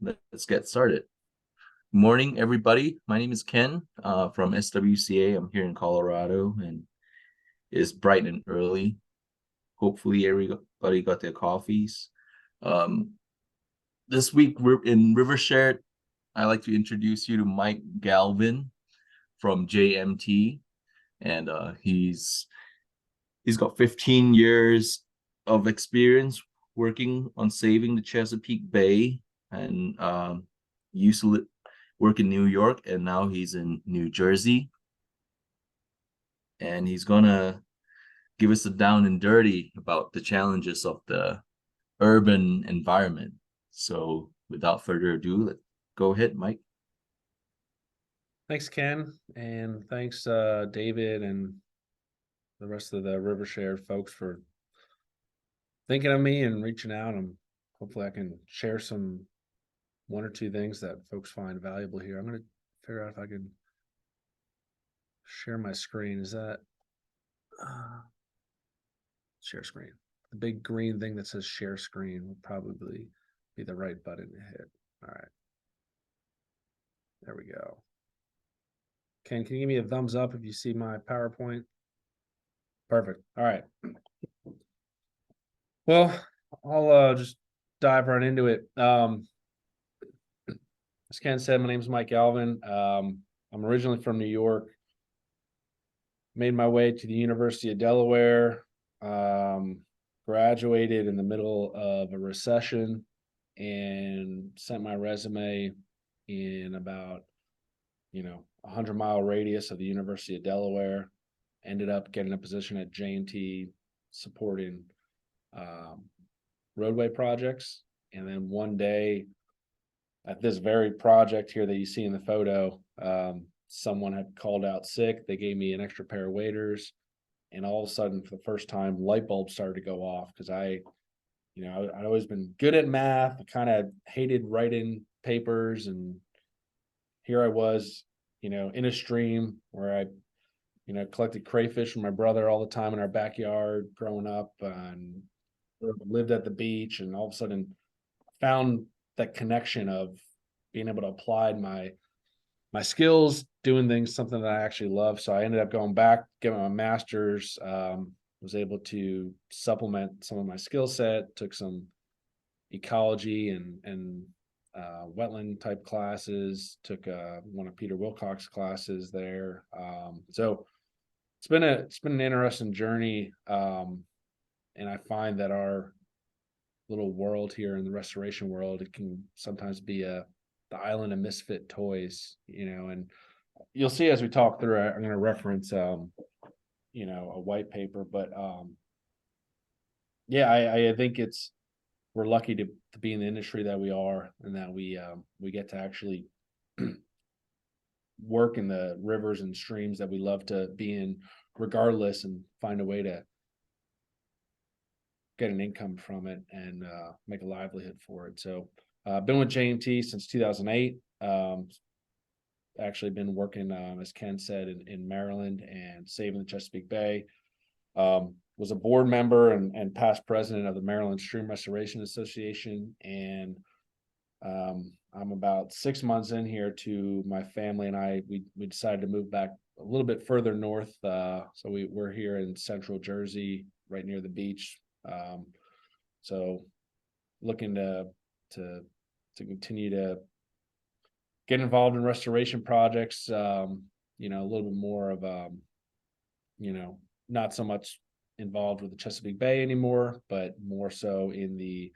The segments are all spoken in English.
Let's get started. Morning, everybody. My name is Ken from SWCA. I'm here in Colorado, and it's bright and early. Hopefully, everybody got their coffees. Um, this week, we're in Rivershare. I'd like to introduce you to Mike Galvin from JMT, and he's got 15 years of experience working on saving the Chesapeake Bay, and used to work in New York, and now he's in New Jersey. And he's gonna give us a down and dirty about the challenges of the urban environment. So without further ado, let's go ahead, Mike. Thanks, Ken, and thanks, David, and the rest of the Rivershare folks for thinking of me and reaching out. And hopefully, I can share one or two things that folks find valuable here. I'm going to figure out if I can share my screen. Is that share screen? The big green thing that says share screen would probably be the right button to hit. All right, there we go. Ken, can you give me a thumbs up if you see my PowerPoint? Perfect. All right. Well, I'll just dive right into it. As Ken said, my name is Mike Galvin. I'm originally from New York. Made my way to the University of Delaware. Graduated in the middle of a recession and sent my resume in about 100-mile radius of the University of Delaware. Ended up getting a position at JMT supporting roadway projects. And then one day at this very project here that you see in the photo, someone had called out sick. They gave me an extra pair of waders, and all of a sudden, for the first time, light bulbs started to go off because I'd always been good at math. I kind of hated writing papers, and here I was, in a stream where I collected crayfish from my brother all the time in our backyard growing up, and lived at the beach, and all of a sudden found that connection of being able to apply my skills, doing things, something that I actually love. So I ended up going back, getting my master's, was able to supplement some of my skill set, took some ecology and wetland type classes, took one of Peter Wilcox's classes there. So it's been an interesting journey. And I find that our little world here in the restoration world, it can sometimes be the island of misfit toys, and you'll see as we talk through it, I'm going to reference, a white paper, but yeah, I think we're lucky to be in the industry that we are, and that we get to actually work in the rivers and streams that we love to be in regardless, and find a way to get an income from it and make a livelihood for it. So I've been with JMT since 2008. Actually been working, as Ken said, in Maryland and saving the Chesapeake Bay. Was a board member and past president of the Maryland Stream Restoration Association. And I'm about 6 months in here to my family and I, we decided to move back a little bit further north. So we're here in central Jersey, right near the beach. So looking to continue to get involved in restoration projects, a little bit more of, not so much involved with the Chesapeake Bay anymore, but more so in the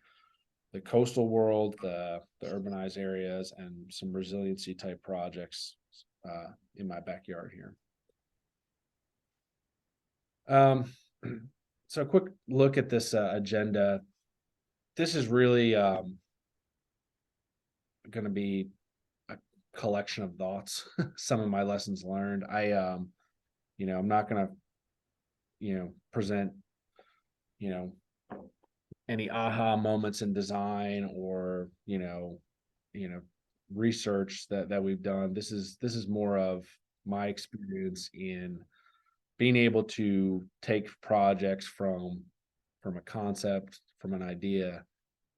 coastal world, the urbanized areas, and some resiliency type projects in my backyard here. So a quick look at this agenda. This is really going to be a collection of thoughts, some of my lessons learned. I'm not going to, present, any aha moments in design or, research that we've done. This is more of my experience in being able to take projects from a concept, from an idea,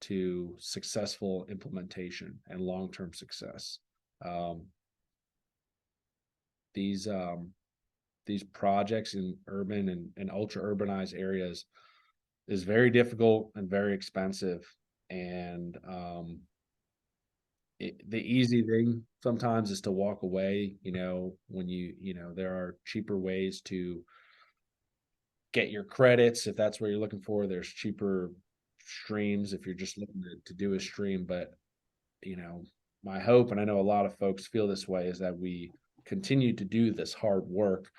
to successful implementation and long-term success. These projects in urban and ultra urbanized areas is very difficult and very expensive. And the easy thing sometimes is to walk away, when there are cheaper ways to get your credits if that's what you're looking for. There's cheaper streams if you're just looking to do a stream. But my hope, and I know a lot of folks feel this way, is that we continue to do this hard work,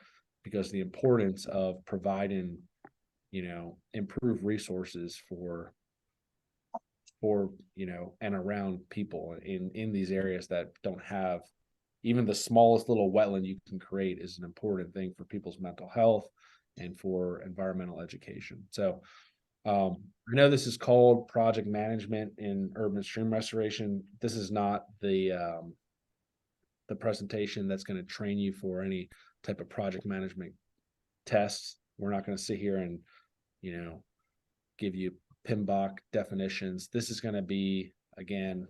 because the importance of providing improved resources for and around people in these areas that don't have even the smallest little wetland you can create is an important thing for people's mental health and for environmental education. So I know this is called project management in urban stream restoration. This is not the presentation that's going to train you for any type of project management tests. We're not going to sit here and give you PMBOK definitions. This is going to be, again,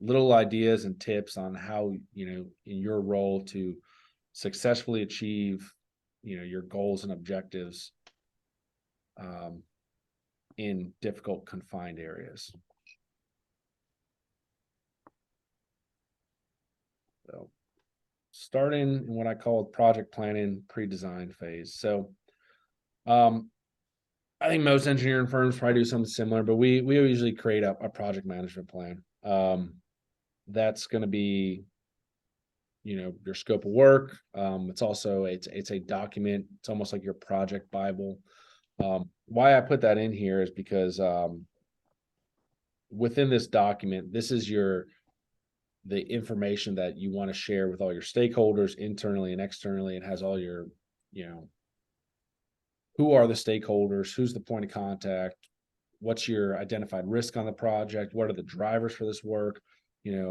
little ideas and tips on how, in your role to successfully achieve, your goals and objectives in difficult confined areas. So starting in what I call project planning pre-design phase. So I think most engineering firms probably do something similar, but we usually create a project management plan. That's going to be, your scope of work. It's also it's a document. It's almost like your project Bible. Why I put that in here is because within this document, this is the information that you want to share with all your stakeholders internally and externally. It has all your, who are the stakeholders, who's the point of contact, what's your identified risk on the project, what are the drivers for this work.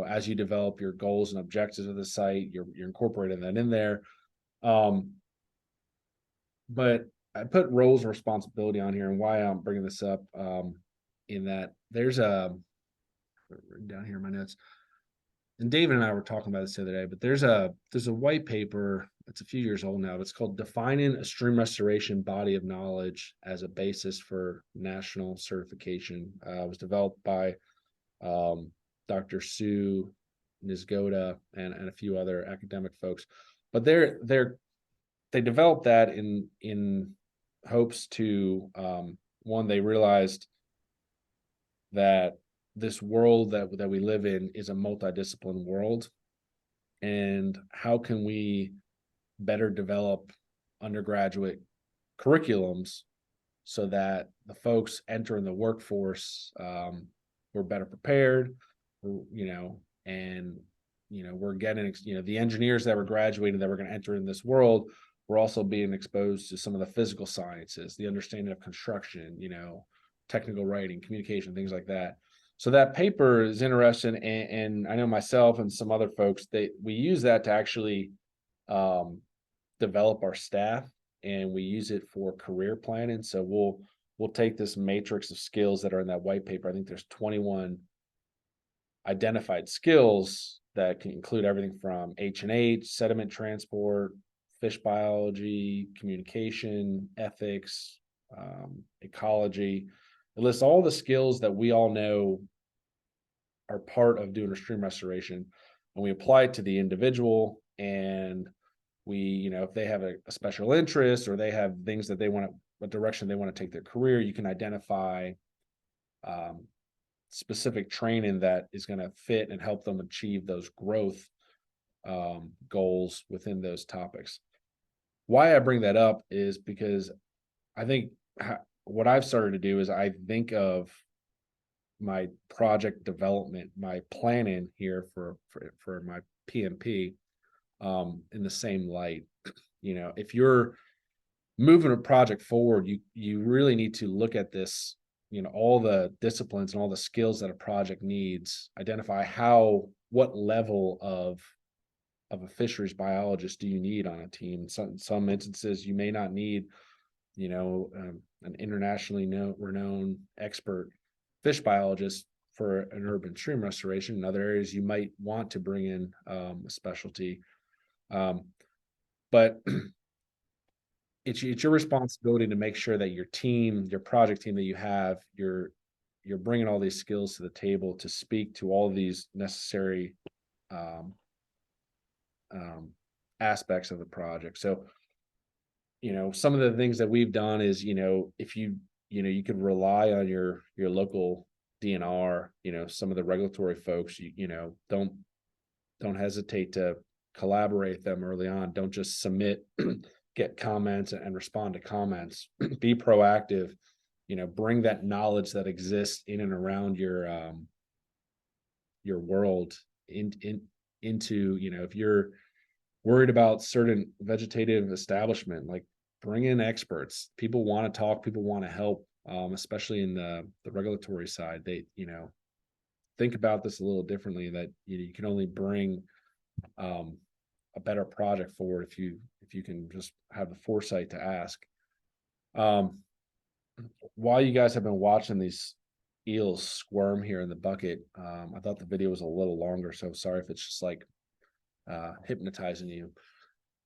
As you develop your goals and objectives of the site, you're incorporating that in there. But I put roles and responsibility on here, and why I'm bringing this up, in that there's down here in my notes, and David and I were talking about this the other day, but there's a white paper. It's a few years old now. It's called Defining a Stream Restoration Body of Knowledge as a Basis for National Certification. It was developed by Dr. Sue Nisgoda and a few other academic folks. But they developed that in hopes to, one, they realized that this world that we live in is a multidisciplinary world, and how can we better develop undergraduate curriculums so that the folks entering the workforce, we're better prepared, and we're getting, the engineers that were graduating that we're going to enter in this world, we're also being exposed to some of the physical sciences, the understanding of construction, technical writing, communication, things like that. So that paper is interesting, and I know myself and some other folks, we use that to actually develop our staff, and we use it for career planning. So we'll take this matrix of skills that are in that white paper. I think there's 21 identified skills that can include everything from H&H, sediment transport, fish biology, communication, ethics, ecology. It lists all the skills that we all know are part of doing a stream restoration, and we apply it to the individual. And we, if they have a special interest, or they have things that they want to, a direction they want to take their career, you can identify specific training that is going to fit and help them achieve those growth goals within those topics. Why I bring that up is because I think what I've started to do is I think of my project development, my planning here for my PMP in the same light. If you're moving a project forward, you really need to look at this, all the disciplines and all the skills that a project needs, identify what level of a fisheries biologist do you need on a team. Some instances you may not need, an internationally renowned expert fish biologist. for an urban stream restoration. In other areas, you might want to bring in a specialty. But it's your responsibility to make sure that your team, your project team that you have, you're bringing all these skills to the table to speak to all these necessary um, aspects of the project. So, some of the things that we've done is, if you could rely on your local DNR, some of the regulatory folks, don't hesitate to collaborate with them early on. Don't just submit, get comments and respond to comments. Be proactive, bring that knowledge that exists in and around your world into, if you're worried about certain vegetative establishment, like bring in experts. People want to talk, people want to help, especially in the regulatory side. They, think about this a little differently, that you can only bring a better project forward if you can just have the foresight to ask. While you guys have been watching these eels squirm here in the bucket, I thought the video was a little longer, so sorry if it's just like hypnotizing you.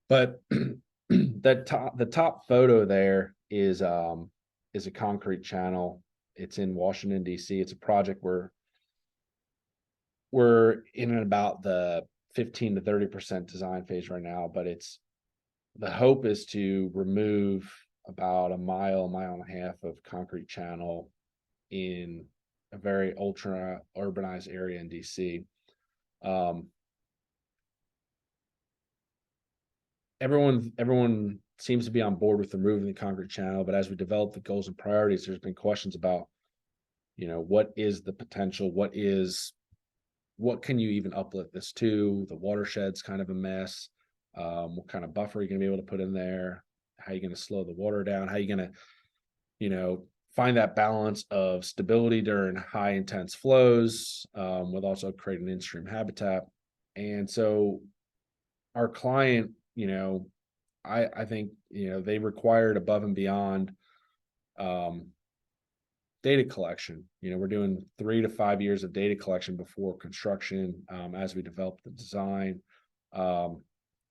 But the top photo there is a concrete channel. It's in Washington, D.C. It's a project where we're in and about the 15 to 30% design phase right now, but the hope is to remove about a mile and a half of concrete channel in a very ultra urbanized area in DC. Everyone seems to be on board with removing the concrete channel, but as we develop the goals and priorities, there's been questions about, what is the potential? What can you even uplift this to? The watershed's kind of a mess. What kind of buffer are you going to be able to put in there? How are you going to slow the water down? How are you going to, find that balance of stability during high intense flows, with also creating in-stream habitat? And so our client, I think, they required above and beyond data collection. We're doing 3 to 5 years of data collection before construction, as we develop the design.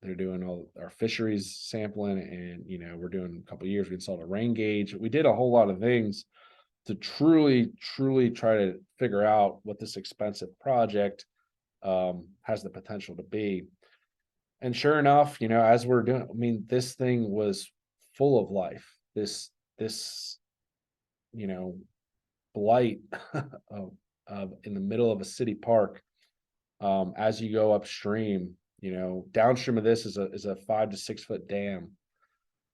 They're doing all our fisheries sampling, and we're doing a couple of years. We installed a rain gauge. We did a whole lot of things to truly try to figure out what this expensive project has the potential to be. And sure enough, as we're doing, this thing was full of life. This blight of in the middle of a city park. As you go upstream, downstream of this is a 5 to 6 foot dam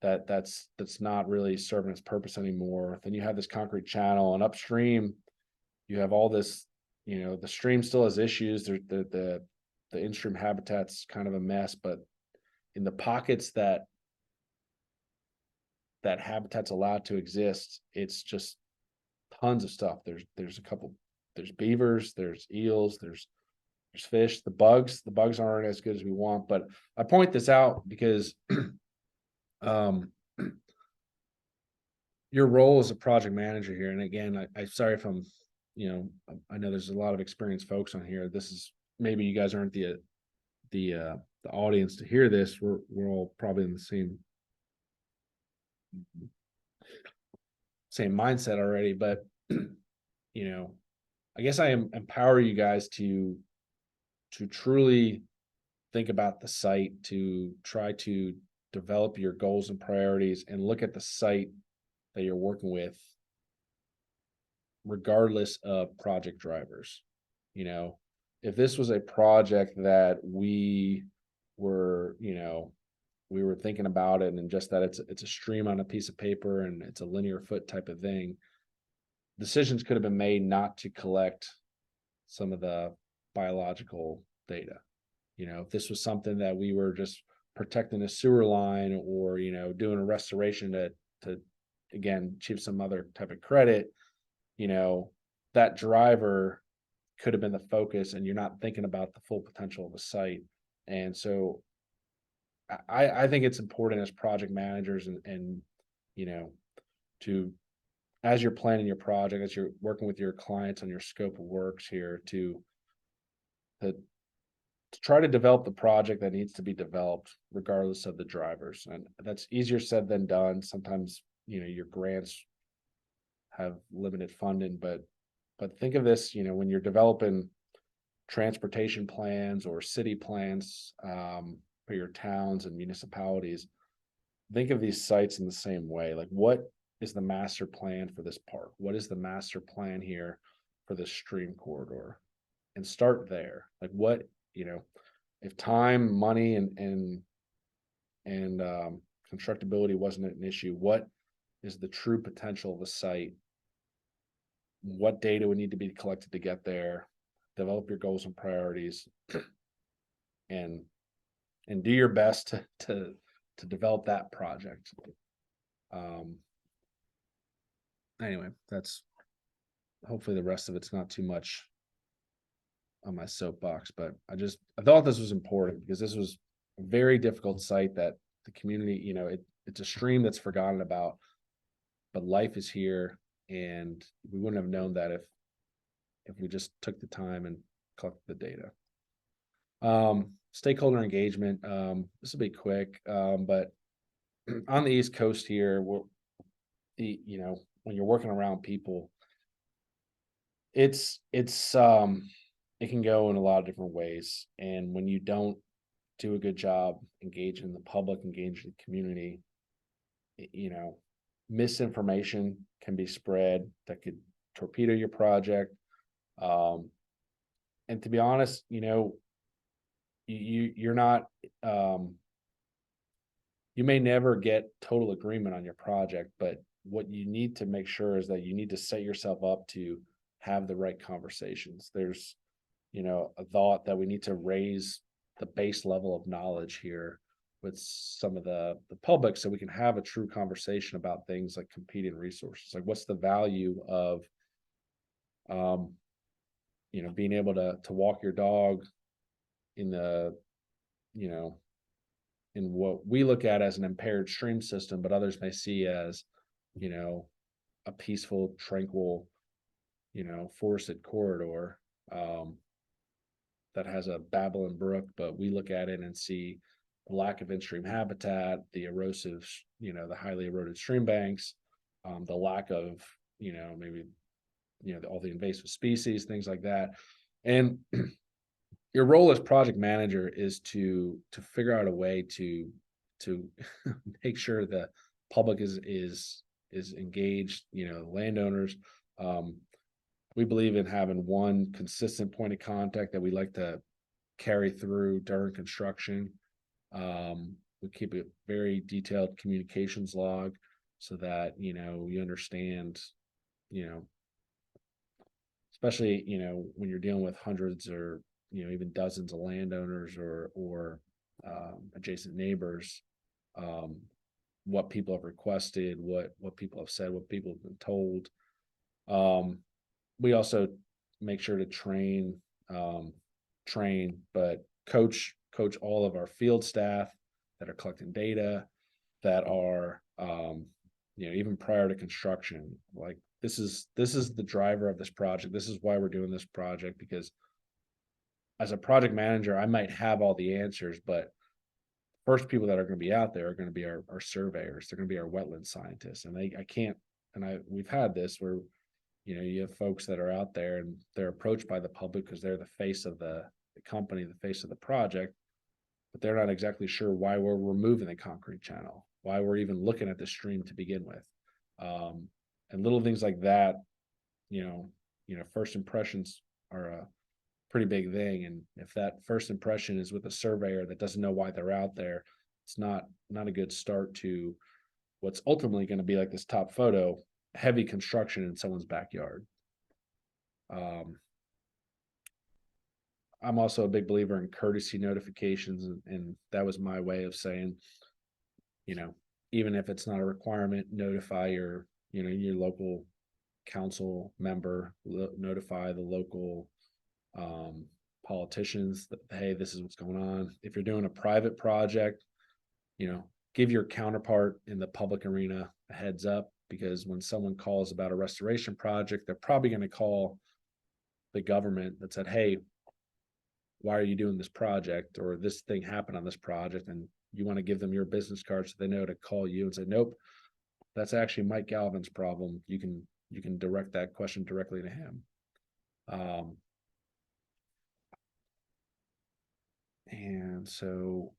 that's not really serving its purpose anymore. Then you have this concrete channel, and upstream you have all this. The stream still has issues. The in-stream habitat's kind of a mess, but in the pockets that habitat's allowed to exist, it's just tons of stuff. There's beavers, there's eels, there's fish. The bugs aren't as good as we want, but I point this out because your role as a project manager here, and again, I'm sorry if I'm, I know there's a lot of experienced folks on here. This is, maybe you guys aren't the audience to hear this. We're all probably in the same mindset already, but I guess I empower you guys to truly think about the site, to try to develop your goals and priorities, and look at the site that you're working with, regardless of project drivers. If this was a project that we were thinking about it, and just that it's a stream on a piece of paper and it's a linear foot type of thing, decisions could have been made not to collect some of the biological data. If this was something that we were just protecting a sewer line, or doing a restoration to again achieve some other type of credit, that driver could have been the focus, and you're not thinking about the full potential of the site. And so I think it's important as project managers and to as you're planning your project, as you're working with your clients on your scope of works here to try to develop the project that needs to be developed regardless of the drivers. And that's easier said than done. Sometimes, your grants have limited funding, but think of this, when you're developing transportation plans or city plans for your towns and municipalities, think of these sites in the same way. Like, what is the master plan for this park? What is the master plan here for this stream corridor? And start there. Like, what, if time, money, and constructability wasn't an issue, what is the true potential of a site? What data would need to be collected to get there? Develop your goals and priorities, and do your best to develop that project. Anyway, that's hopefully the rest of it's not too much on my soapbox, but I thought this was important because this was a very difficult site that the community, it's a stream that's forgotten about, but life is here, and we wouldn't have known that if we just took the time and collected the data. Stakeholder engagement. This will be quick, but on the East Coast here, when you're working around people, it can go in a lot of different ways. And when you don't do a good job engaging the public, engaging the community, misinformation can be spread that could torpedo your project. And to be honest, you're not, you may never get total agreement on your project, but what you need to make sure is that you need to set yourself up to have the right conversations. There's, a thought that we need to raise the base level of knowledge here with some of the public so we can have a true conversation about things like competing resources. Like, what's the value of, being able to walk your dog in the, in what we look at as an impaired stream system, but others may see as, a peaceful, tranquil, forested corridor that has a babbling brook, but we look at it and see the lack of in-stream habitat, the erosive, the highly eroded stream banks, the lack of, maybe, all the invasive species, things like that. And your role as project manager is to figure out a way to make sure the public is engaged, landowners. We believe in having one consistent point of contact that we like to carry through during construction. We keep a very detailed communications log so that, you understand, especially, when you're dealing with hundreds or, even dozens of landowners or adjacent neighbors, what people have requested, what people have said, what people have been told. We also make sure to train, but coach all of our field staff that are collecting data, that are, even prior to construction. Like, this is the driver of this project. This is why we're doing this project, because as a project manager, I might have all the answers, but first people that are going to be out there are going to be our surveyors. They're going to be our wetland scientists. And we've had this where, you have folks that are out there and they're approached by the public because they're the face of the company, the face of the project, but they're not exactly sure why we're removing the concrete channel, why we're even looking at the stream to begin with. And little things like that, first impressions are a pretty big thing. And if that first impression is with a surveyor that doesn't know why they're out there, it's not a good start to what's ultimately going to be like this top photo, heavy construction in someone's backyard. I'm also a big believer in courtesy notifications, and that was my way of saying, even if it's not a requirement, notify your local council member, notify the local politicians that, hey, this is what's going on. If you're doing a private project, give your counterpart in the public arena a heads up. because when someone calls about a restoration project, they're probably going to call the government that said, hey, why are you doing this project, or this thing happened on this project, and you want to give them your business card so they know to call you and say, nope, that's actually Mike Galvin's problem. You can direct that question directly to him. And so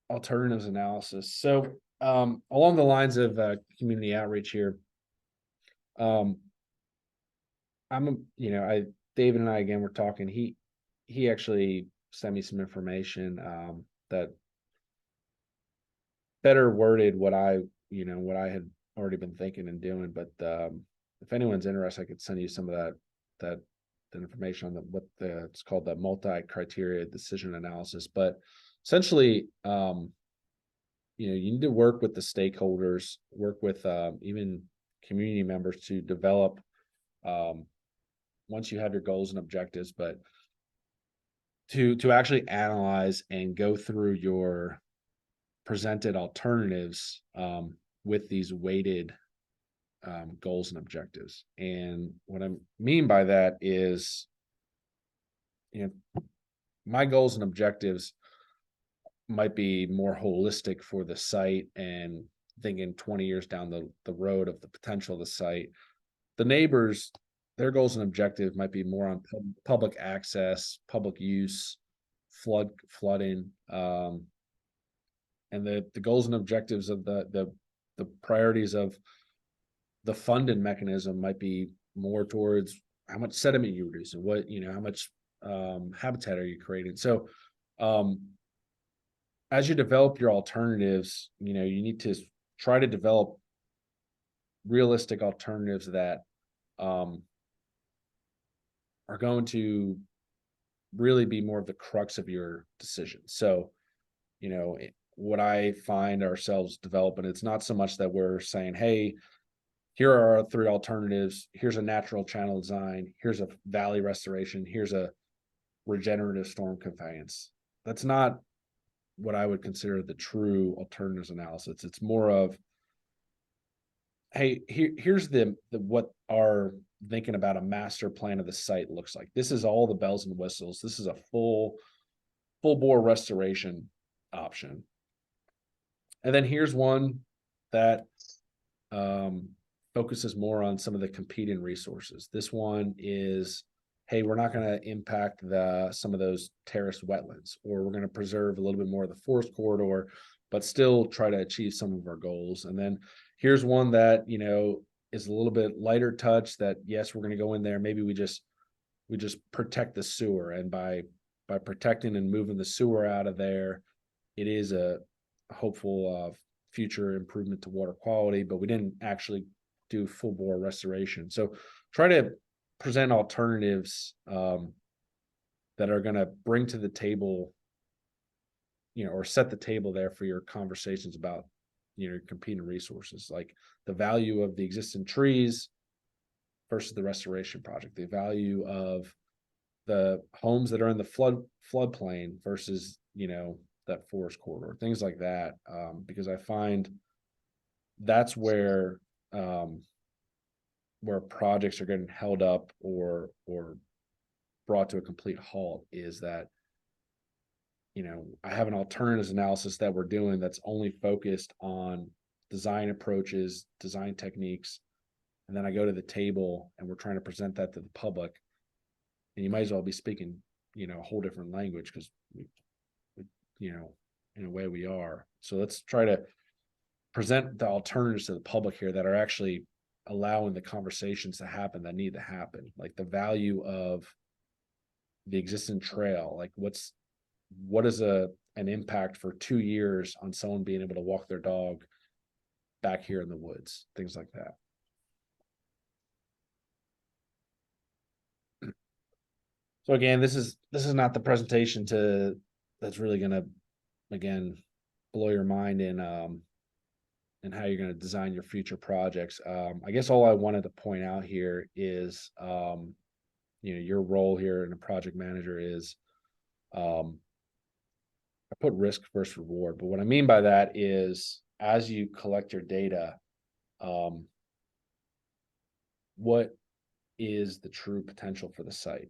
alternatives analysis. So along the lines of community outreach here, David and I, again, we're talking, he actually sent me some information that better worded what I had already been thinking and doing. But if anyone's interested, I could send you some of that information on it's called the multi-criteria decision analysis. But essentially, you need to work with the stakeholders, work with even community members to develop, once you have your goals and objectives, but to actually analyze and go through your presented alternatives with these weighted goals and objectives. And what I mean by that is, my goals and objectives might be more holistic for the site and thinking 20 years down the road of the potential of the site. The neighbors, their goals and objectives might be more on public access, public use, flooding, and the goals and objectives of the priorities of the funding mechanism might be more towards how much sediment you reduce and what, how much habitat are you creating. So as you develop your alternatives, you need to try to develop realistic alternatives that are going to really be more of the crux of your decision. So, what I find ourselves developing, it's not so much that we're saying, hey, here are our 3 alternatives. Here's a natural channel design. Here's a valley restoration. Here's a regenerative storm conveyance. That's not what I would consider the true alternatives analysis. It's more of, hey, here's what our thinking about a master plan of the site looks like. This is all the bells and whistles. This is a full bore restoration option. And then here's one that focuses more on some of the competing resources. This one is, hey, we're not going to impact some of those terraced wetlands, or we're going to preserve a little bit more of the forest corridor, but still try to achieve some of our goals. And then here's one that, is a little bit lighter touch, that yes, we're going to go in there. Maybe we just protect the sewer. And by protecting and moving the sewer out of there, it is a hopeful future improvement to water quality, but we didn't actually do full bore restoration. So try to present alternatives that are going to bring to the table, or set the table there for your conversations about, competing resources, like the value of the existing trees versus the restoration project, the value of the homes that are in the floodplain versus, that forest corridor, things like that. Because I find that's where projects are getting held up or brought to a complete halt, is that, I have an alternatives analysis that we're doing that's only focused on design approaches, design techniques. And then I go to the table and we're trying to present that to the public. And you might as well be speaking, a whole different language, because in a way we are. So let's try to present the alternatives to the public here that are actually allowing the conversations to happen that need to happen, like the value of the existing trail, like what is an impact for 2 years on someone being able to walk their dog back here in the woods, things like that. So again, this is not the presentation that's really going to, again, blow your mind in and how you're going to design your future projects. I guess all I wanted to point out here is, your role here in a project manager is, I put risk versus reward. But what I mean by that is, as you collect your data, What is the true potential for the site?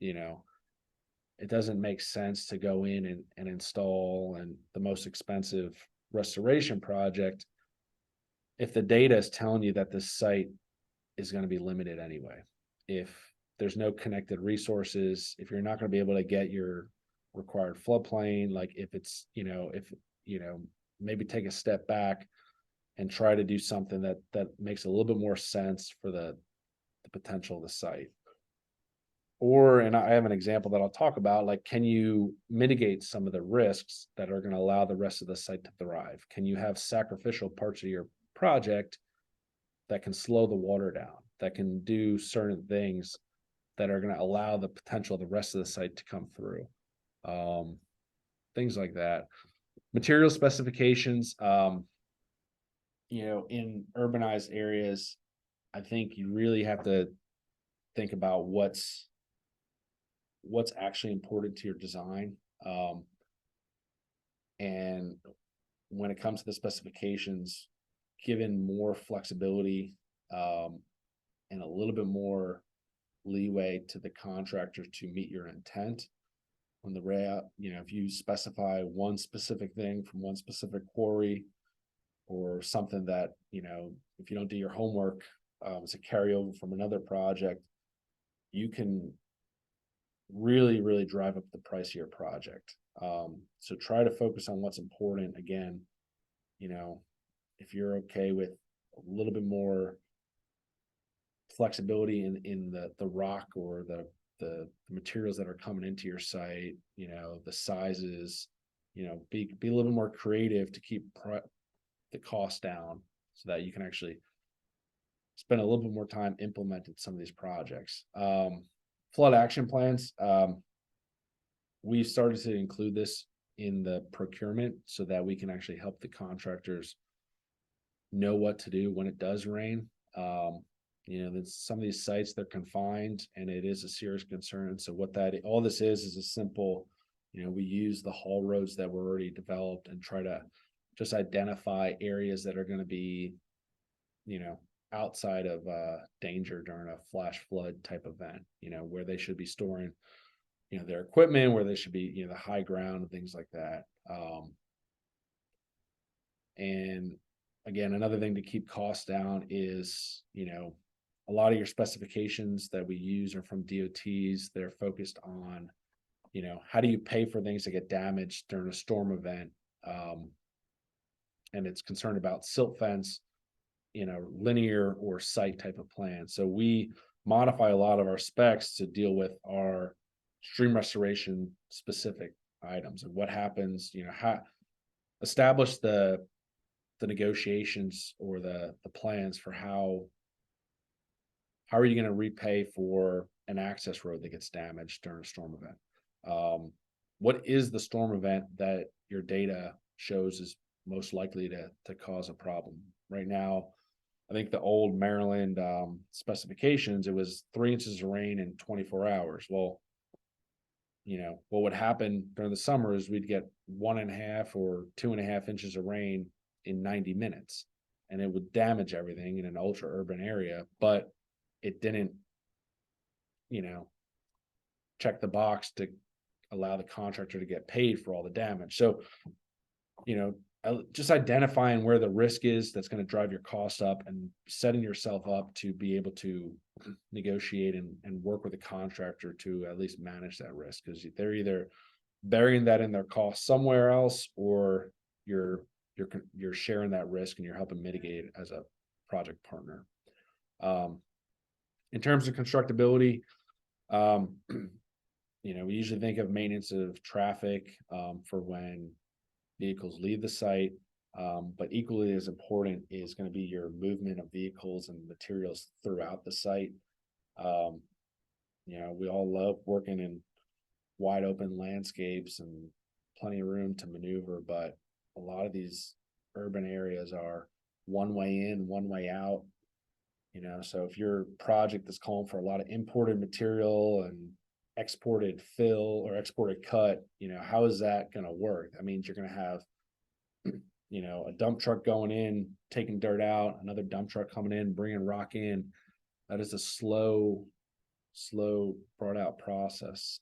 It doesn't make sense to go in and install and the most expensive restoration project if the data is telling you that this site is going to be limited anyway. If there's no connected resources, if you're not going to be able to get your required floodplain, like if it's, maybe take a step back and try to do something that makes a little bit more sense for the potential of the site. Or, and I have an example that I'll talk about, like, can you mitigate some of the risks that are going to allow the rest of the site to thrive? Can you have sacrificial parts of your project that can slow the water down, that can do certain things that are going to allow the potential of the rest of the site to come through? Things like that. Material specifications, in urbanized areas, I think you really have to think about what's actually important to your design. And when it comes to the specifications, given more flexibility and a little bit more leeway to the contractor to meet your intent on the layout. If you specify one specific thing from one specific quarry or something that, if you don't do your homework, it's a carryover from another project, you can really, really drive up the price of your project. So try to focus on what's important. Again, if you're okay with a little bit more flexibility in the rock or the materials that are coming into your site, the sizes, be a little bit more creative to keep the cost down so that you can actually spend a little bit more time implementing some of these projects. Flood action plans. We started to include this in the procurement so that we can actually help the contractors know what to do when it does rain. Some of these sites, they're confined and it is a serious concern. So all this is a simple, we use the haul roads that were already developed and try to just identify areas that are going to be, outside of danger during a flash flood type event, where they should be storing, their equipment, where they should be, the high ground and things like that. And again, another thing to keep costs down is, a lot of your specifications that we use are from DOTs. They're focused on, how do you pay for things that get damaged during a storm event? And it's concerned about silt fence, linear or site type of plan. So we modify a lot of our specs to deal with our stream restoration specific items and what happens, how establish the negotiations or the plans for how are you going to repay for an access road that gets damaged during a storm event? What is the storm event that your data shows is most likely to cause a problem? Right now, I think the old Maryland specifications, it was 3 inches of rain in 24 hours. Well, what would happen during the summer is we'd get 1.5 or 2.5 inches of rain in 90 minutes, and it would damage everything in an ultra urban area, but it didn't, check the box to allow the contractor to get paid for all the damage. So, just identifying where the risk is that's going to drive your costs up and setting yourself up to be able to negotiate and work with a contractor to at least manage that risk, because they're either burying that in their cost somewhere else, or you're sharing that risk and you're helping mitigate it as a project partner. In terms of constructability, we usually think of maintenance of traffic for when vehicles leave the site, but equally as important is going to be your movement of vehicles and materials throughout the site. We all love working in wide open landscapes and plenty of room to maneuver, but a lot of these urban areas are one way in, one way out. So if your project is calling for a lot of imported material and exported fill or exported cut, how is that going to work? That means you're going to have a dump truck going in, taking dirt out, another dump truck coming in, bringing rock in. That is a slow brought out process.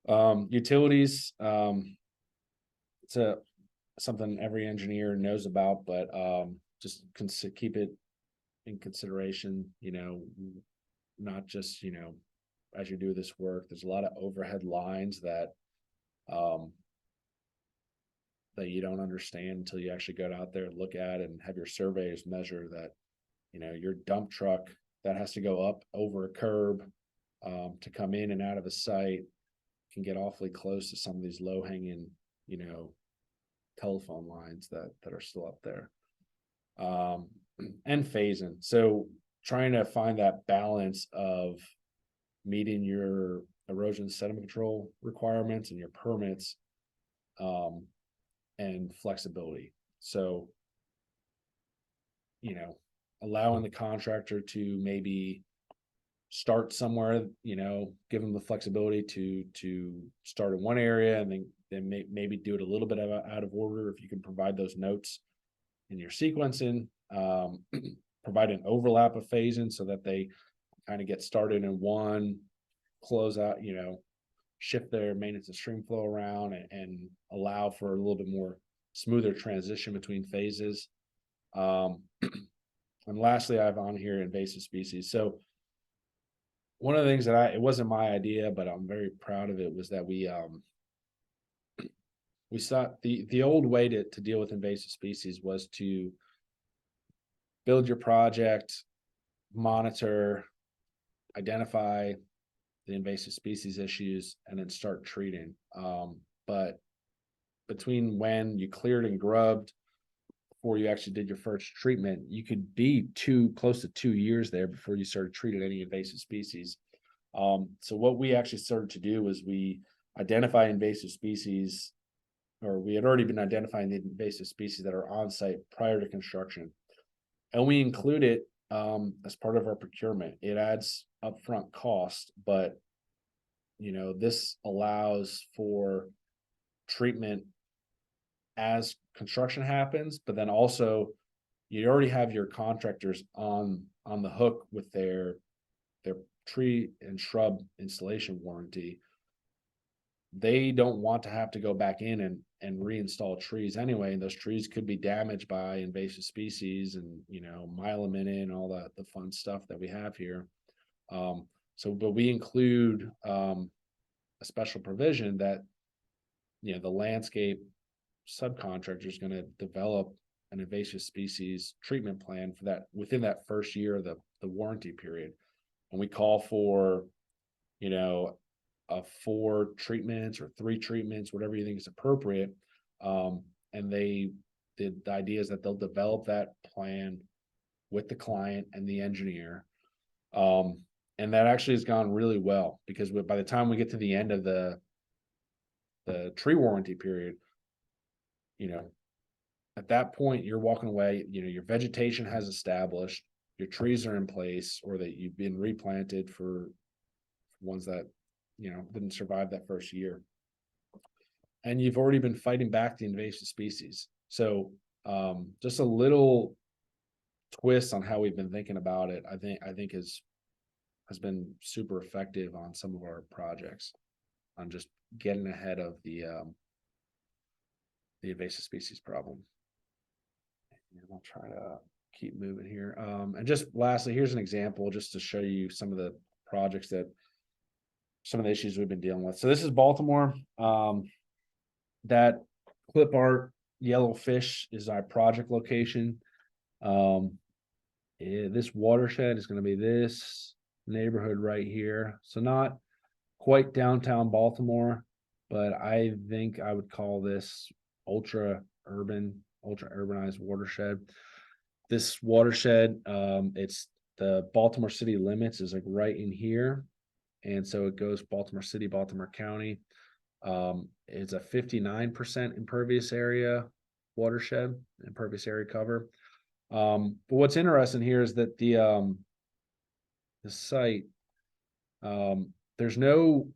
Utilities, it's something every engineer knows about, but just keep it in consideration, not just, as you do this work, there's a lot of overhead lines that you don't understand until you actually go out there and look at it and have your surveyors measure that, your dump truck that has to go up over a curb to come in and out of the site can get awfully close to some of these low hanging, telephone lines that are still up there. And phasing. So trying to find that balance of meeting your erosion sediment control requirements and your permits, and flexibility. So, allowing the contractor to maybe start somewhere, give them the flexibility to start in one area and then maybe do it a little bit out of order. If you can provide those notes in your sequencing, provide an overlap of phasing so that they kind of get started in one, close out, shift their maintenance and stream flow around and allow for a little bit more smoother transition between phases. And lastly, I have on here invasive species. So one of the things that it wasn't my idea, but I'm very proud of it, was that we saw the old way to deal with invasive species was to build your project, monitor, identify the invasive species issues, and then start treating. But between when you cleared and grubbed before you actually did your first treatment, you could be close to 2 years there before you started treating any invasive species. So what we actually started to do was we identify invasive species, or we had already been identifying the invasive species that are on site prior to construction. And we include it as part of our procurement. It adds upfront cost, but this allows for treatment as construction happens, but then also you already have your contractors on the hook with their tree and shrub installation warranty. They don't want to have to go back in and reinstall trees anyway, and those trees could be damaged by invasive species and milamina and all the fun stuff that we have here. But we include a special provision that the landscape subcontractor is going to develop an invasive species treatment plan for that within that first year of the warranty period. And we call for 4 treatments or 3 treatments, whatever you think is appropriate. And the idea is that they'll develop that plan with the client and the engineer. And that actually has gone really well, because by the time we get to the end of the tree warranty period, at that point you're walking away, your vegetation has established, your trees are in place, or that you've been replanted for ones that didn't survive that first year, and you've already been fighting back the invasive species. So just a little twist on how we've been thinking about it, I think has been super effective on some of our projects on just getting ahead of the invasive species problem. And I'll try to keep moving here. And just lastly, here's an example just to show you some of the projects some of the issues we've been dealing with. So this is Baltimore. That clip art yellow fish is our project location. This watershed is going to be this neighborhood right here. So not quite downtown Baltimore, but I think I would call this ultra urbanized watershed. This watershed, it's the Baltimore city limits is like right in here. And so it goes Baltimore City, Baltimore County. It's a 59% impervious area watershed, impervious area cover. But what's interesting here is that the site, there's no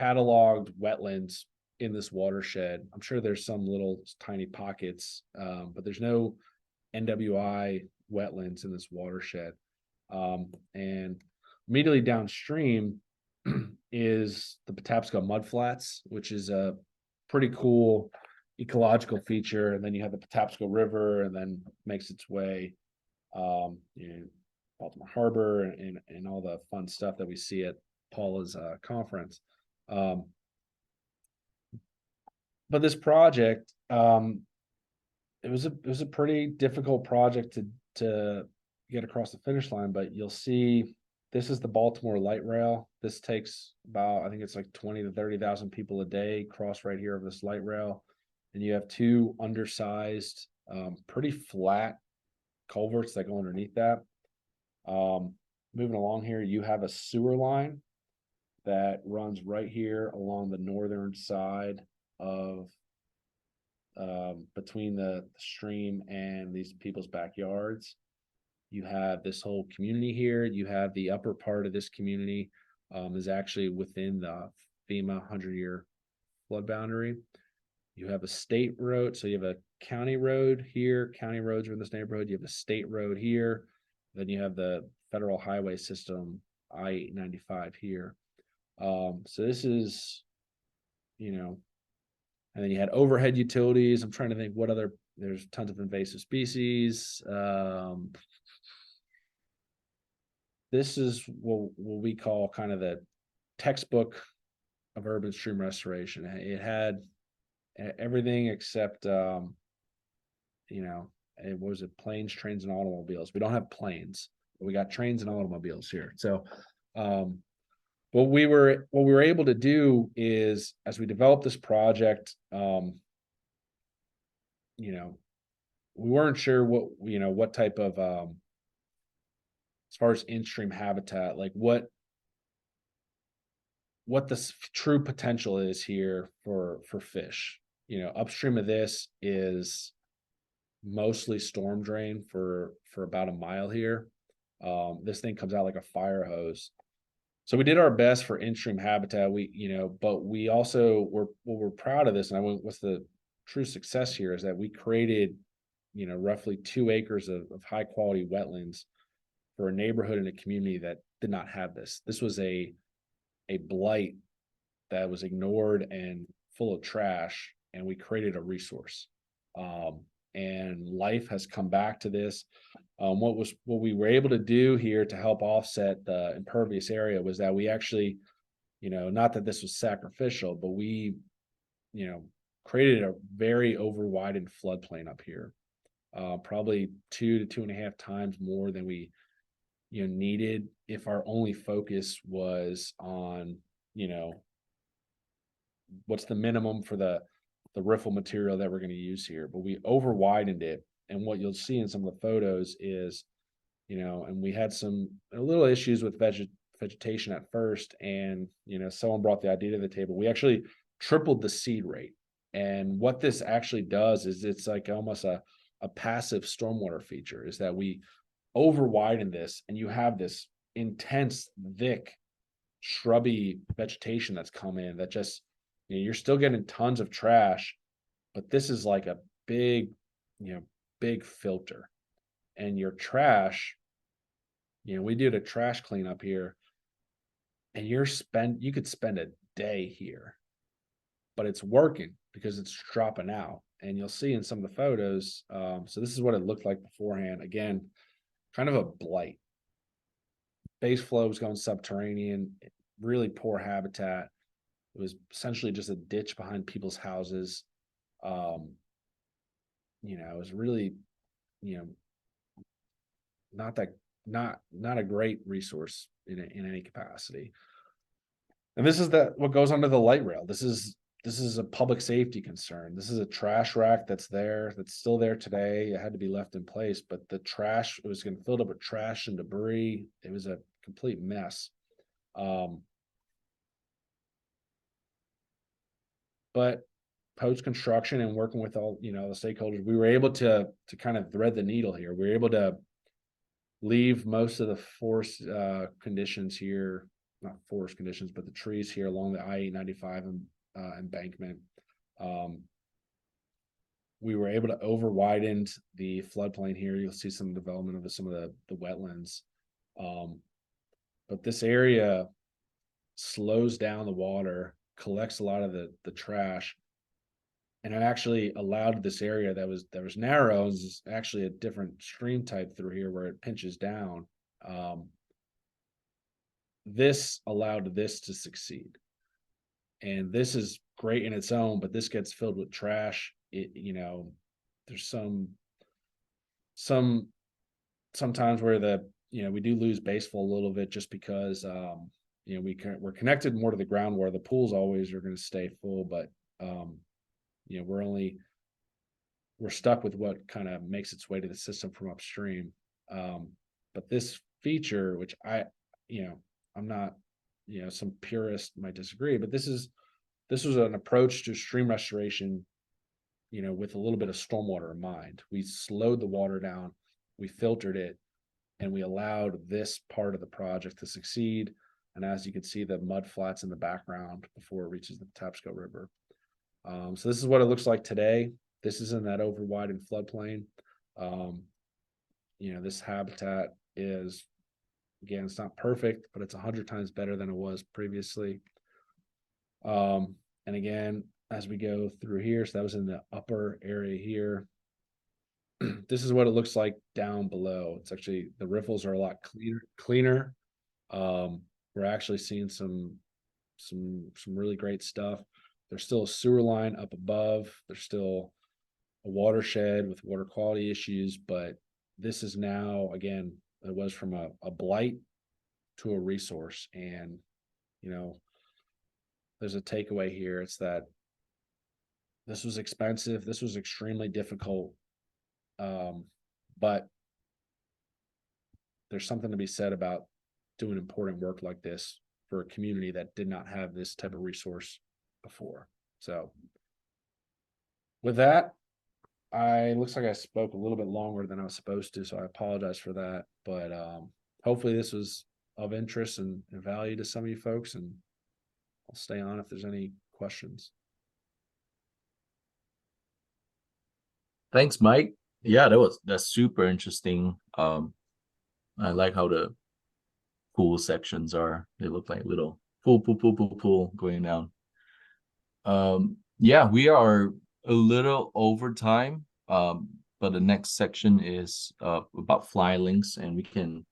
cataloged wetlands in this watershed. I'm sure there's some little tiny pockets, but there's no NWI wetlands in this watershed. And immediately downstream is the Patapsco Mudflats, which is a pretty cool ecological feature. And then you have the Patapsco River, and then makes its way, Baltimore Harbor and all the fun stuff that we see at Paula's conference. But this project, it was a pretty difficult project to get across the finish line. But you'll see, this is the Baltimore light rail. This takes about, I think it's like 20 to 30,000 people a day cross right here over this light rail. And you have two undersized, pretty flat culverts that go underneath that. Moving along here, you have a sewer line that runs right here along the northern side of between the stream and these people's backyards. You have this whole community here. You have the upper part of this community is actually within the FEMA 100-year flood boundary. You have a state road, so you have a county road here. County roads are in this neighborhood. You have a state road here. Then you have the federal highway system, I-895 here. So this is, and then you had overhead utilities. I'm trying to think what other, there's tons of invasive species. This is what we call kind of the textbook of urban stream restoration. It had everything except, it was planes, trains, and automobiles. We don't have planes, but we got trains and automobiles here. So, what we were able to do is, as we developed this project, we weren't sure what type of, as far as in-stream habitat, like what the true potential is here for fish. Upstream of this is mostly storm drain for about a mile here. This thing comes out like a fire hose. So we did our best for in-stream habitat. But we also we're proud of this. And what's the true success here is that we created, roughly 2 acres of high quality wetlands for a neighborhood and a community that did not have this. This was a blight that was ignored and full of trash, and we created a resource. And life has come back to this. What we were able to do here to help offset the impervious area was that we actually, not that this was sacrificial, but we, created a very over widened floodplain up here, probably 2 to 2.5 times more than we, needed if our only focus was on, what's the minimum for the riffle material that we're going to use here. But we over widened it. And what you'll see in some of the photos is, and we had a little issues with vegetation at first. And, someone brought the idea to the table. We actually tripled the seed rate. And what this actually does is it's like almost a passive stormwater feature, is that we over widen this, and you have this intense, thick, shrubby vegetation that's come in that just, you're still getting tons of trash, but this is like a big filter. And your trash, we did a trash cleanup here, and you could spend a day here, but it's working because it's dropping out. And you'll see in some of the photos, so this is what it looked like beforehand. Again, kind of a blight. Base flow was going subterranean, really poor habitat. It was essentially just a ditch behind people's houses. It was really, not a great resource in any capacity. And this is what goes under the light rail. This is a public safety concern. This is a trash rack that's still there today. It had to be left in place, but the trash, it was getting filled up with trash and debris. It was a complete mess. But post construction and working with all, the stakeholders, we were able to kind of thread the needle here. We were able to leave most of the forest conditions here, not forest conditions, but the trees here along the I-895 and embankment. We were able to over widen the floodplain here. You'll see some development of some of the wetlands. But this area slows down the water, collects a lot of the trash, and it actually allowed this area that was narrow, is actually a different stream type through here where it pinches down. This allowed this to succeed, and this is great in its own, but this gets filled with trash. There's sometimes where we do lose baseful a little bit, just because we're connected more to the groundwater. The pools always are going to stay full, but we're stuck with what kind of makes its way to the system from upstream. But this feature, which I'm not, some purists might disagree, but this was an approach to stream restoration, with a little bit of stormwater in mind. We slowed the water down, we filtered it, and we allowed this part of the project to succeed. And as you can see, the mud flats in the background before it reaches the Tapsco River. So this is what it looks like today. This is in that over widened floodplain. This habitat is, again, it's not perfect, but it's 100 times better than it was previously. And again, as we go through here, so that was in the upper area here. This is what it looks like down below. It's actually, the riffles are a lot cleaner. We're actually seeing some really great stuff. There's still a sewer line up above. There's still a watershed with water quality issues, but this is now, again, it was from a blight to a resource. And, there's a takeaway here. It's that this was expensive. This was extremely difficult. But there's something to be said about doing important work like this for a community that did not have this type of resource before. So with that, looks like I spoke a little bit longer than I was supposed to, so I apologize for that. But hopefully this was of interest and value to some of you folks, and I'll stay on if there's any questions. Thanks, Mike. Yeah, that's super interesting. I like how the pool sections are. They look like little pool going down. Yeah, we are a little over time, but the next section is about fly links, and we can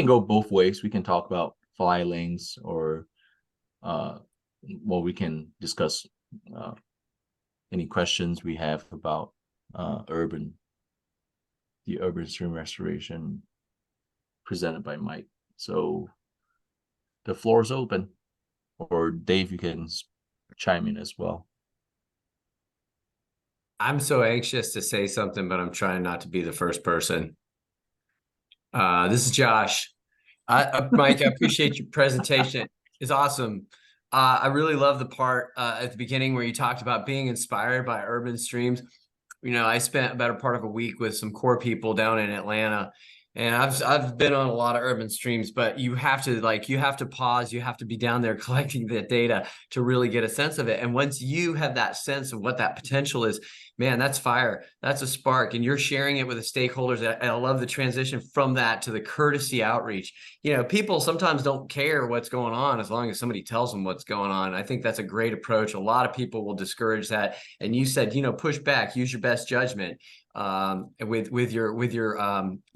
go both ways. We can talk about fly links, or we can discuss any questions we have about the urban stream restoration presented by Mike. So the floor is open, or Dave, you can chime in as well. I'm so anxious to say something, but I'm trying not to be the first person. This is Josh. Mike, I appreciate your presentation. It's awesome. I really love the part at the beginning where you talked about being inspired by urban streams. I spent about a part of a week with some core people down in Atlanta, and I've been on a lot of urban streams, but you have to pause, you have to be down there collecting the data to really get a sense of it. And once you have that sense of what that potential is, man, that's fire, that's a spark, and you're sharing it with the stakeholders. I love the transition from that to the courtesy outreach. People sometimes don't care what's going on as long as somebody tells them what's going on. I think that's a great approach. A lot of people will discourage that, and you said, push back, use your best judgment with your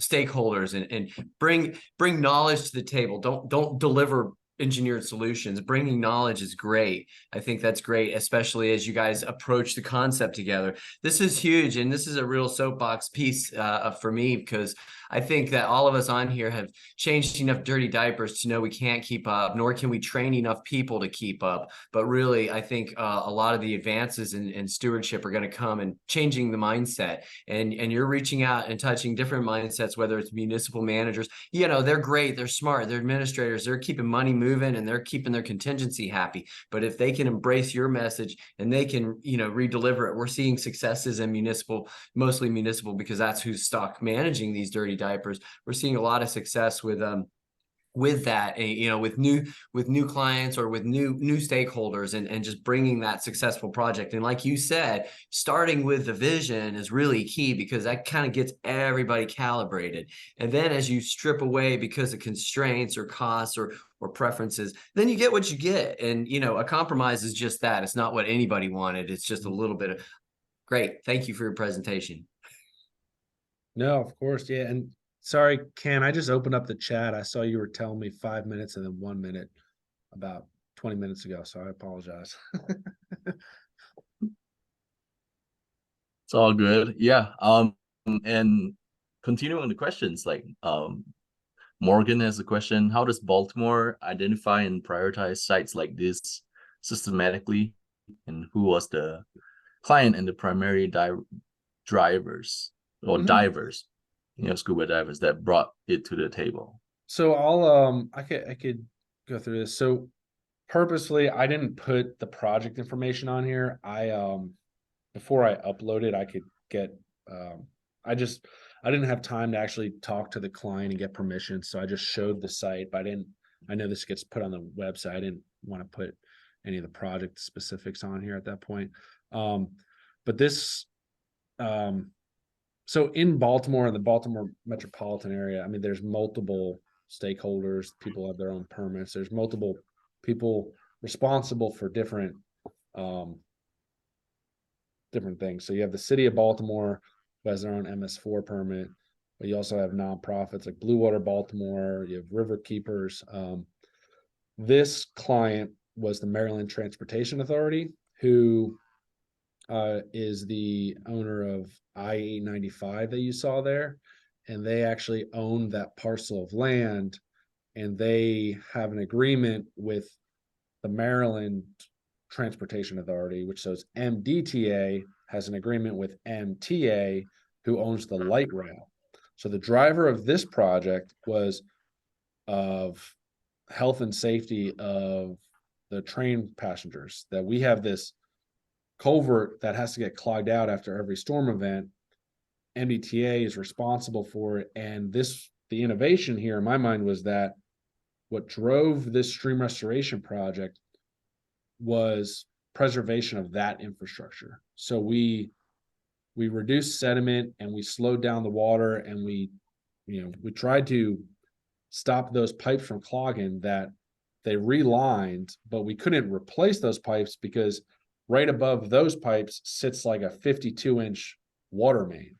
stakeholders, and bring knowledge to the table. Don't deliver engineered solutions. Bringing knowledge is great. I think that's great, especially as you guys approach the concept together. This is huge, and this is a real soapbox piece for me, because I think that all of us on here have changed enough dirty diapers to know we can't keep up, nor can we train enough people to keep up. But really, I think a lot of the advances in stewardship are going to come in changing the mindset. And you're reaching out and touching different mindsets, whether it's municipal managers. They're great, they're smart, they're administrators, they're keeping money moving, and they're keeping their contingency happy. But if they can embrace your message and they can, redeliver it, we're seeing successes in mostly municipal, because that's who's stuck managing these dirty diapers. We're seeing a lot of success with with that, you know, with new clients or with new stakeholders, and just bringing that successful project. And like you said, starting with the vision is really key, because that kind of gets everybody calibrated. And then as you strip away because of constraints or costs or preferences, then you get what you get. And, you know, a compromise is just that. It's not what anybody wanted. It's just a little bit of great. Thank you for your presentation. No, of course. Yeah. And sorry, Ken, I just opened up the chat. I saw you were telling me 5 minutes and then 1 minute about 20 minutes ago. So I apologize. It's all good. Yeah. And continuing the questions, like Morgan has a question: how does Baltimore identify and prioritize sites like this systematically? And who was the client and the primary drivers or divers, you know, scuba divers that brought it to the table? So I'll I could go through this. So purposely I didn't put the project information on here. I before I uploaded, I could get I didn't have time to actually talk to the client and get permission. So I just showed the site, but I know this gets put on the website. I didn't want to put any of the project specifics on here at that point. But this so in Baltimore and the Baltimore metropolitan area, I mean, there's multiple stakeholders, people have their own permits, there's multiple people responsible for different things. So you have the city of Baltimore, who has their own MS4 permit, but you also have nonprofits like Blue Water Baltimore, you have River Keepers. This client was the Maryland Transportation Authority, who is the owner of I-895 that you saw there. And they actually own that parcel of land, and they have an agreement with the Maryland Transportation Authority, which shows MDTA has an agreement with MTA, who owns the light rail. So the driver of this project was of health and safety of the train passengers, that we have this culvert that has to get clogged out after every storm event. MDTA is responsible for it. And the innovation here in my mind was that what drove this stream restoration project was preservation of that infrastructure. So we reduced sediment and we slowed down the water, and we tried to stop those pipes from clogging that they relined, but we couldn't replace those pipes because right above those pipes sits like a 52-inch water main.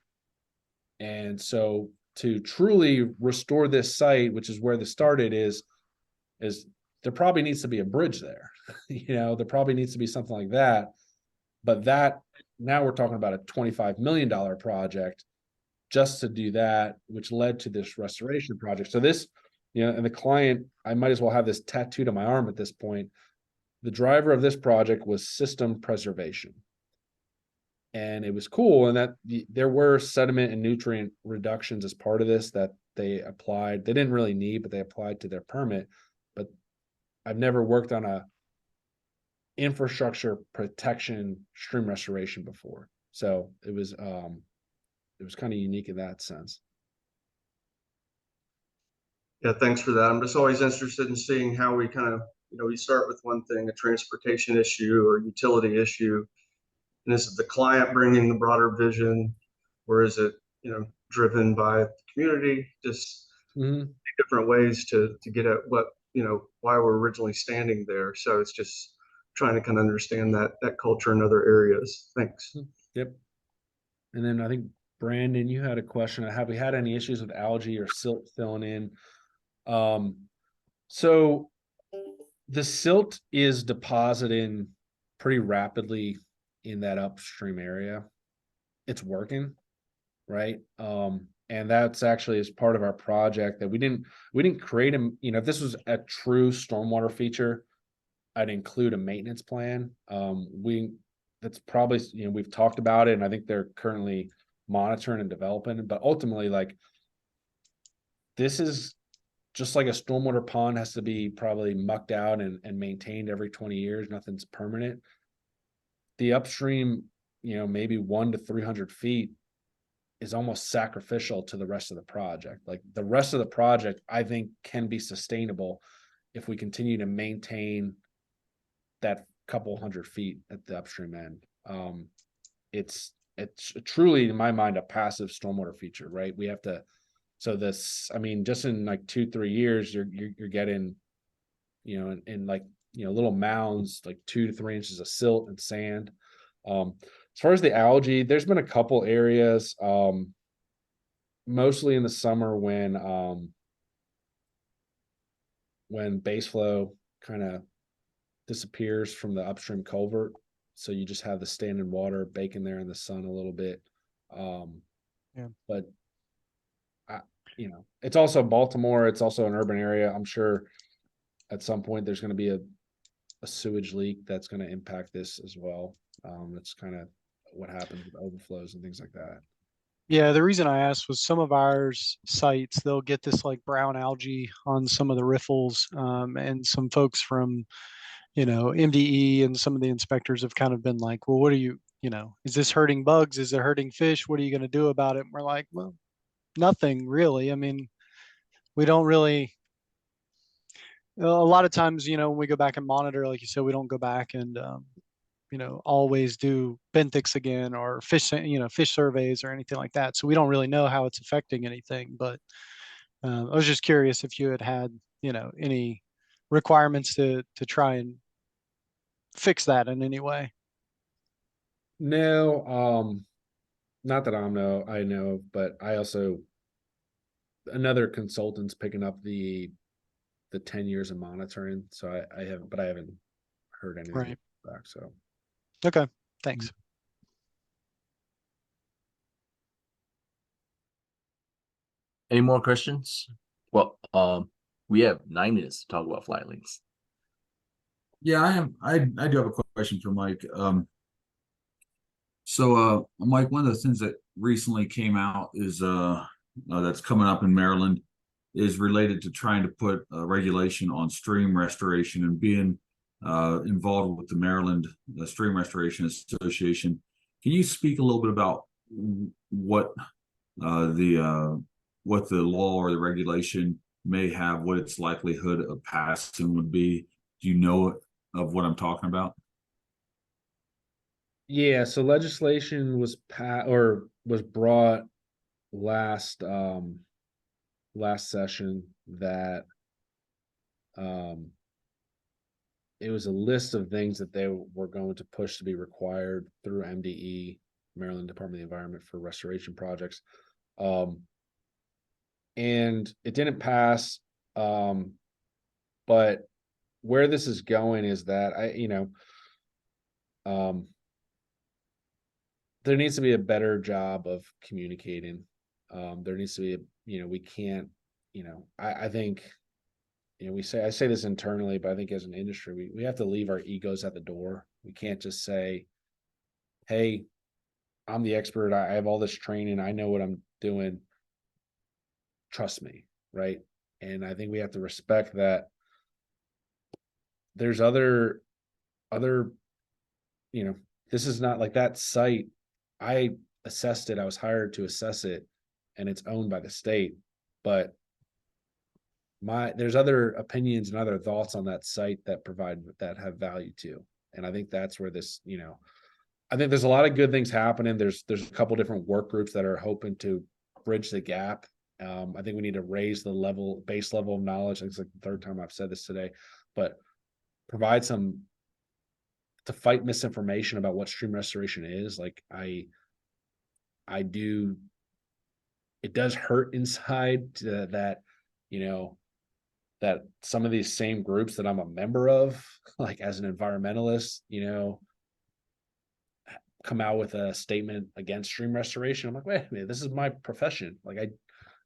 And so to truly restore this site, which is where this started, is there probably needs to be a bridge there. There probably needs to be something like that. But that, now we're talking about a $25 million project just to do that, which led to this restoration project. So this, and the client, I might as well have this tattooed on my arm at this point. The driver of this project was system preservation. And it was cool in that there were sediment and nutrient reductions as part of this that they applied. They didn't really need, but they applied to their permit. But I've never worked on a infrastructure protection stream restoration before. So it was kind of unique in that sense. Yeah, thanks for that. I'm just always interested in seeing how we kind of, we start with one thing, a transportation issue or utility issue. And is it the client bringing the broader vision, or is it, driven by the community? Just different ways to get at what, why we're originally standing there. So it's just trying to kind of understand that culture in other areas. Thanks. Yep. And then I think, Brandon, you had a question. Have we had any issues with algae or silt filling in? So the silt is depositing pretty rapidly in that upstream area. It's working, right? And that's actually as part of our project that we didn't create if this was a true stormwater feature, I'd include a maintenance plan. That's probably, we've talked about it, and I think they're currently monitoring and developing it, but ultimately, like, this is just like a stormwater pond has to be probably mucked out and maintained every 20 years. Nothing's permanent. The upstream, maybe 100 to 300 feet, is almost sacrificial to the rest of the project. Like the rest of the project, I think can be sustainable if we continue to maintain that couple 100 feet at the upstream end. It's truly, in my mind, a passive stormwater feature, right? We have to, so this, I mean, just in like 2-3 years, you're getting, you know, in like, you know, little mounds, like 2 to 3 inches of silt and sand. As far as the algae, there's been a couple areas, mostly in the summer when base flow kind of disappears from the upstream culvert. So you just have the standing water baking there in the sun a little bit. But you know, it's also Baltimore. It's also an urban area. I'm sure at some point there's going to be a sewage leak that's going to impact this as well. That's kind of what happens with overflows and things like that. Yeah, the reason I asked was some of ours sites, they'll get this like brown algae on some of the riffles, and some folks from, you know, MDE and some of the inspectors have kind of been like, well, what are you, you know, is this hurting bugs? Is it hurting fish? What are you going to do about it? And we're like, well, nothing really. I mean, we don't really, a lot of times, you know, when we go back and monitor, like you said, we don't go back and, you know, always do benthics again or fish, you know, fish surveys or anything like that. So we don't really know how it's affecting anything. But I was just curious if you had, you know, any requirements to try and fix that in any way. No, not that I know, but I also, another consultant's picking up the 10 years of monitoring. So I haven't heard anything Right. back. So Okay. Thanks. Any more questions? Well, we have 9 minutes to talk about flight links. Yeah, I do have a question for Mike. So Mike, one of the things that recently came out is that's coming up in Maryland is related to trying to put regulation on stream restoration and being involved with the Maryland Stream Restoration Association. Can you speak a little bit about what the law or the regulation may have, what its likelihood of passing would be? Do you know of what I'm talking about? yeah, so legislation was brought last session that it was a list of things that they were going to push to be required through MDE, Maryland Department of the Environment, for restoration projects. And it didn't pass. But where this is going is that there needs to be a better job of communicating. There needs to be we can't, I think, I say this internally, but I think as an industry, we have to leave our egos at the door. We can't just say, hey, I'm the expert. I have all this training. I know what I'm doing. Trust me. Right. And I think we have to respect that there's other, this is not like that site. I assessed it. I was hired to assess it, and it's owned by the state, but there's other opinions and other thoughts on that site that have value too. And I think that's where this, I think there's a lot of good things happening. There's a couple different work groups that are hoping to bridge the gap. I think we need to raise the base level of knowledge. It's like the third time I've said this today, but provide some to fight misinformation about what stream restoration is. Like it does hurt inside that, that some of these same groups that I'm a member of, like as an environmentalist, come out with a statement against stream restoration. I'm like, wait a minute, this is my profession. Like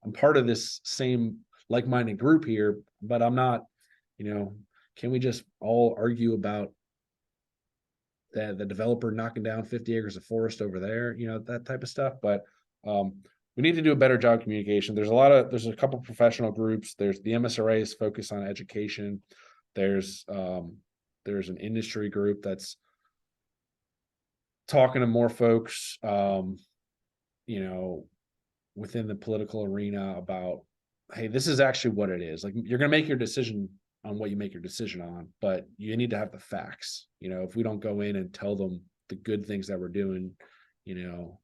I'm part of this same like-minded group here, but I'm not, can we just all argue about the developer knocking down 50 acres of forest over there, that type of stuff. But we need to do a better job of communication. There's a couple professional groups. There's the MSRA is focused on education. There's an industry group that's talking to more folks, within the political arena about, hey, this is actually what it is. Like, you're going to make your decision on what you make your decision on, but you need to have the facts. You know, if we don't go in and tell them the good things that we're doing, you know,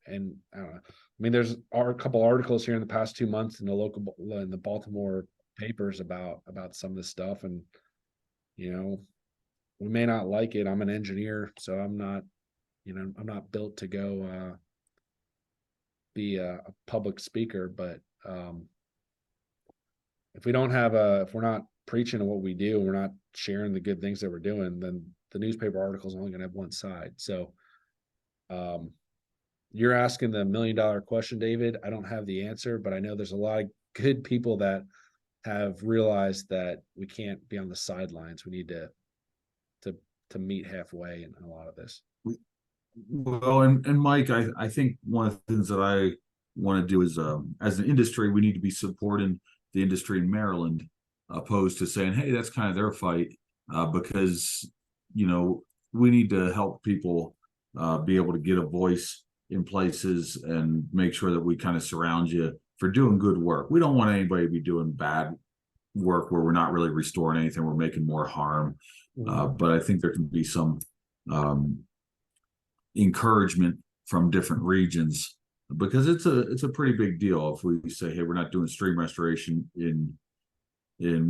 and I don't know. I mean, there's a couple articles here in the past 2 months in the Baltimore papers about some of this stuff, and you know, we may not like it. I'm an engineer, so I'm not, you know, I'm not built to go be a public speaker, but if we don't have if we're not preaching on what we do, and we're not sharing the good things that we're doing, then the newspaper article is only going to have one side. So, you're asking the $1 million question, David. I don't have the answer, but I know there's a lot of good people that have realized that we can't be on the sidelines. We need to meet halfway in a lot of this. Well, and Mike, I think one of the things that I want to do is, as an industry, we need to be supporting the industry in Maryland, opposed to saying, hey, that's kind of their fight, because, you know, we need to help people be able to get a voice in places and make sure that we kind of surround you for doing good work. We don't want anybody to be doing bad work where we're not really restoring anything, we're making more harm. But I think there can be some encouragement from different regions, because it's a pretty big deal if we say, hey, we're not doing stream restoration in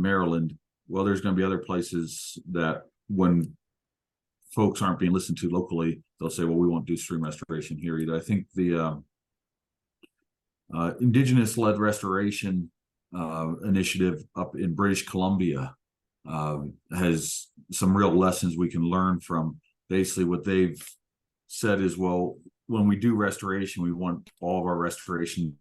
Maryland. Well, there's going to be other places that when folks aren't being listened to locally, they'll say, well, we won't do stream restoration here either. I think the indigenous-led restoration initiative up in British Columbia has some real lessons we can learn from. Basically, what they've said is, well, when we do restoration, we want all of our restoration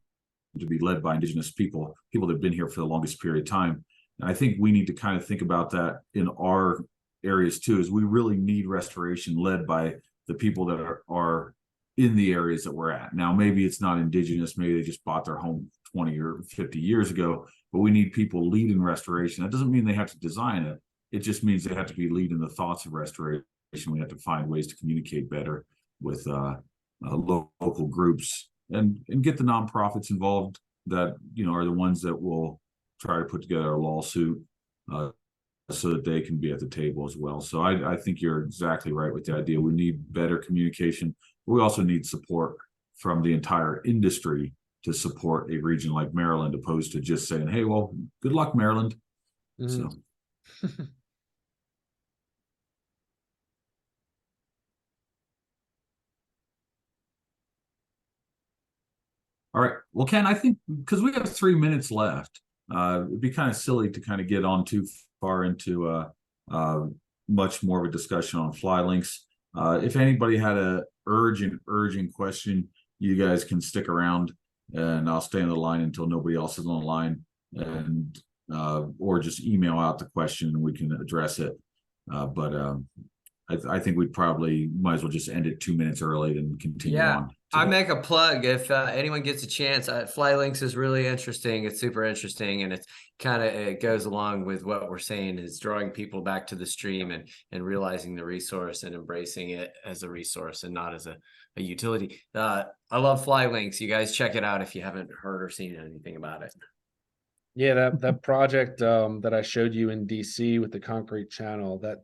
to be led by indigenous people that have been here for the longest period of time. And I think we need to kind of think about that in our areas too, is we really need restoration led by the people that are in the areas that we're at. Now, maybe it's not indigenous, maybe they just bought their home 20 or 50 years ago, but we need people leading restoration. That doesn't mean they have to design it. It just means they have to be leading the thoughts of restoration. We have to find ways to communicate better with local groups and get the nonprofits involved that, you know, are the ones that will try to put together a lawsuit so that they can be at the table as well. So I think you're exactly right with the idea. We need better communication. But we also need support from the entire industry to support a region like Maryland, opposed to just saying, hey, well, good luck, Maryland. So. All right. Well, Ken, I think because we have 3 minutes left, it'd be kind of silly to kind of get on too far into much more of a discussion on fly links. If anybody had a urgent question, you guys can stick around and I'll stay on the line until nobody else is on the line, and or just email out the question and we can address it. But I think we probably might as well just end it 2 minutes early and continue on. I make a plug if anyone gets a chance. Fly links is really interesting. It's super interesting, and it's kind of, it goes along with what we're saying, is drawing people back to the stream and realizing the resource and embracing it as a resource and not as a utility. I love fly links. You guys check it out if you haven't heard or seen anything about it. Yeah, that project that I showed you in DC with the concrete channel, that